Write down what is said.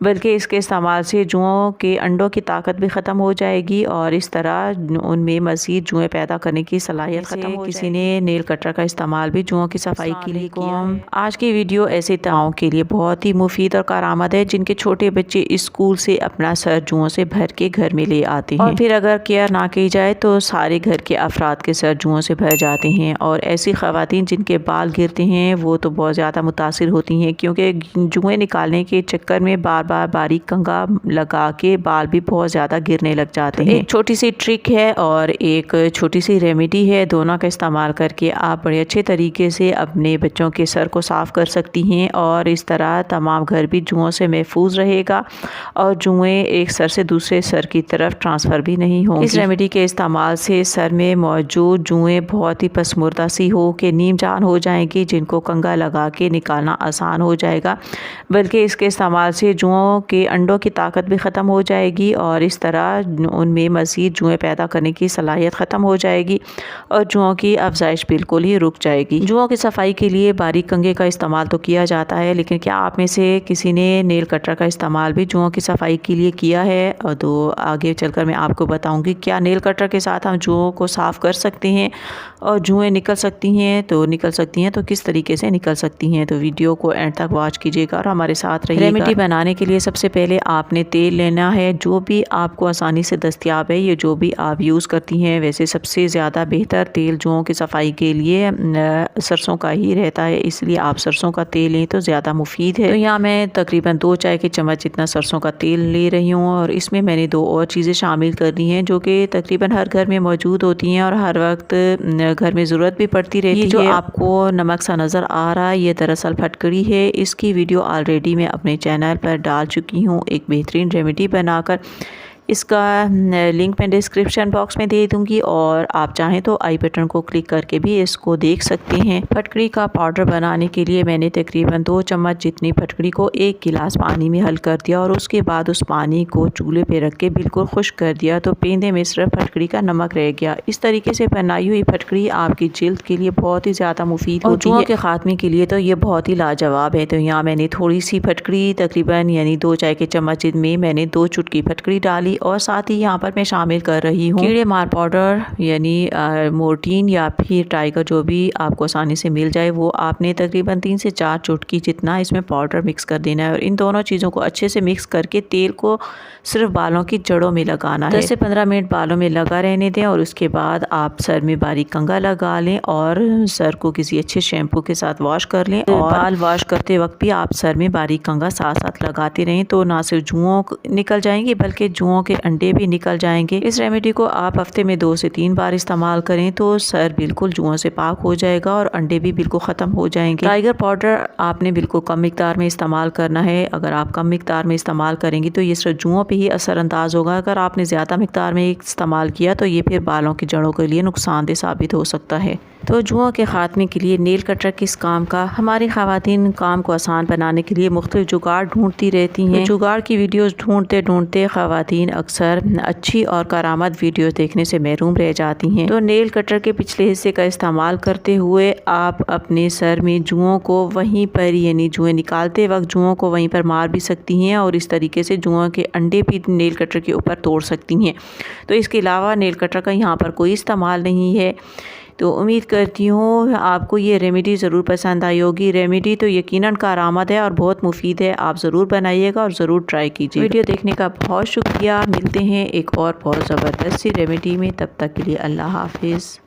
बल्कि इसके इस्तेमाल से जुओं के अंडों की ताकत भी ख़त्म हो जाएगी और इस तरह उनमें मज़ीद जुएँ पैदा करने की सलाहियत ख़त्म हो जाएगी। किसी ने नेल कटर का इस्तेमाल भी जुओं की सफाई के लिए किया है। आज की वीडियो ऐसे ताओं के लिए बहुत ही मुफीद और कारआमद है जिनके छोटे बच्चे स्कूल से अपना सर जुओं से भर के घर में ले आते हैं और फिर अगर केयर ना की जाए तो सारे घर के अफराद के सर जुओं से भर जाते हैं। और ऐसी ख़वातीन जिनके बाल गिरते हैं वो तो बहुत ज़्यादा मुतासिर होती हैं, क्योंकि जुएँ निकालने के चक्कर में बार बार बारीक कंघा लगा के बाल भी बहुत ज़्यादा गिरने लग जाते हैं। एक छोटी सी ट्रिक है और एक छोटी सी रेमेडी है, दोनों का इस्तेमाल करके आप बड़े अच्छे तरीके से अपने बच्चों के सर को साफ़ कर सकती हैं और इस तरह तमाम घर भी जुओं से महफूज रहेगा और जुएँ एक सर से दूसरे सर की तरफ ट्रांसफ़र भी नहीं होंगी। इस रेमेडी के इस्तेमाल से सर में मौजूद जुएँ बहुत ही पसमुर्दा सी हो के नीम जान हो जाएंगी, जिनको कंघा लगा के निकालना आसान हो जाएगा। बल्कि इसके इस्तेमाल से जुओं के अंडों की ताकत भी ख़त्म हो जाएगी और इस तरह उनमें मज़ीद जुएँ पैदा करने की सलाहियत ख़त्म हो जाएगी और जुओं की अफजाइश बिल्कुल ही रुक जाएगी। जुओं की सफाई के लिए बारीक कंघे का इस्तेमाल तो किया जाता है, लेकिन क्या आप में से किसी ने नेल कटर का इस्तेमाल भी जुओं की सफाई के लिए किया है? और तो आगे चलकर मैं आपको बताऊंगी क्या नेल कटर के साथ हम जुओं को साफ़ कर सकते हैं और जुएँ निकल सकती हैं तो किस तरीके से निकल सकती हैं। तो वीडियो को एंड तक वॉच कीजिएगा और हमारे साथ रहिएगा। रेमेडी बनाने के लिए सबसे पहले आपने तेल लेना है, जो भी आपको आसानी से दस्तयाब है, ये जो भी आप यूज़ करती हैं। वैसे सबसे ज़्यादा बेहतर तेल जुओं की सफाई के लिए सरसों का ही रहता है, इसलिए आप सरसों का तेल लें तो ज़्यादा मुफीद है। तो यहाँ मैं तकरीबन 2 चाय के चम्मच इतना सरसों का तेल ले रही हूँ और इसमें मैंने 2 और चीज़ें शामिल कर दी हैं जो कि तकरीबन हर घर में मौजूद होती हैं और हर वक्त घर में ज़रूरत भी पड़ती रहती है। जो आपको नमक सा नज़र आ रहा है ये दरअसल फटकड़ी है। इसकी वीडियो ऑलरेडी मैं अपने चैनल पर डाल चुकी हूँ एक बेहतरीन रेमेडी बनाकर। इसका लिंक मैं डिस्क्रिप्शन बॉक्स में दे दूंगी और आप चाहें तो आई बटन को क्लिक करके भी इसको देख सकते हैं। फटकड़ी का पाउडर बनाने के लिए मैंने तकरीबन 2 चम्मच जितनी फटकड़ी को 1 गिलास पानी में हल कर दिया और उसके बाद उस पानी को चूल्हे पे रख के बिल्कुल खुश्क कर दिया, तो पेंदे में सिर्फ फटकड़ी का नमक रह गया। इस तरीके से बनाई हुई फटकड़ी आपकी जिल्द के लिए बहुत ही ज़्यादा मुफीद होती है। जुओं के खात्मे के लिए तो ये बहुत ही लाजवाब है। तो यहाँ मैंने थोड़ी सी फटकड़ी तकरीबन यानी 2 चाय के चम्मच में मैंने 2 चुटकी फटकड़ी डाली और साथ ही यहाँ पर मैं शामिल कर रही हूँ कीड़े मार पाउडर यानी मोर्टीन या फिर टाइगर, जो भी आपको आसानी से मिल जाए वो आपने तकरीबन 3 से 4 चुटकी जितना इसमें पाउडर मिक्स कर देना है और इन दोनों चीज़ों को अच्छे से मिक्स करके तेल को सिर्फ बालों की जड़ों में लगाना है। 10 से 15 मिनट बालों में लगा रहने दें और उसके बाद आप सर में बारीक कंघा लगा लें और सर को किसी अच्छे शैम्पू के साथ वॉश कर लें और बाल वॉश करते वक्त भी आप सर में बारीक कंघा साथ साथ लगाते रहें, तो ना सिर्फ जुओं निकल जाएंगे बल्कि जुओं के अंडे भी निकल जाएंगे। इस रेमेडी को आप हफ्ते में 2 से 3 बार इस्तेमाल करें तो सर बिल्कुल जुओं से पाक हो जाएगा और अंडे भी बिल्कुल ख़त्म हो जाएंगे। टाइगर पाउडर आपने बिल्कुल कम मिकदार में इस्तेमाल करना है। अगर आप कम मिकदार में इस्तेमाल करेंगी तो ये सिर्फ जुओं पे ही असरअंदाज होगा। अगर आपने ज़्यादा मिकदार में इस्तेमाल किया तो ये फिर बालों की जड़ों के लिए नुकसानदेह साबित हो सकता है। तो जुओं के खात्मे के लिए नेल कटर किस काम का? हमारी ख़वातीन काम को आसान बनाने के लिए मुख्तलिफ जुगाड़ ढूंढती रहती हैं। जुगाड़ की वीडियोस ढूंढते ढूंढते ख़वातीन अक्सर अच्छी और कारामद वीडियोस देखने से महरूम रह जाती हैं। तो नेल कटर के पिछले हिस्से का इस्तेमाल करते हुए आप अपने सर में जुओं को वहीं पर यानी जुएँ निकालते वक्त जुओं को वहीं पर मार भी सकती हैं और इस तरीके से जुओं के अंडे भी नेल कटर के ऊपर तोड़ सकती हैं। तो इसके अलावा नेल कटर का यहाँ पर कोई इस्तेमाल नहीं है। तो उम्मीद करती हूँ आपको ये रेमेडी ज़रूर पसंद आई होगी। रेमेडी तो यकीनन कारआमद है और बहुत मुफीद है, आप ज़रूर बनाइएगा और ज़रूर ट्राई कीजिए। वीडियो देखने का बहुत शुक्रिया। मिलते हैं एक और बहुत ज़बरदस्त सी रेमेडी में, तब तक के लिए अल्लाह हाफिज़।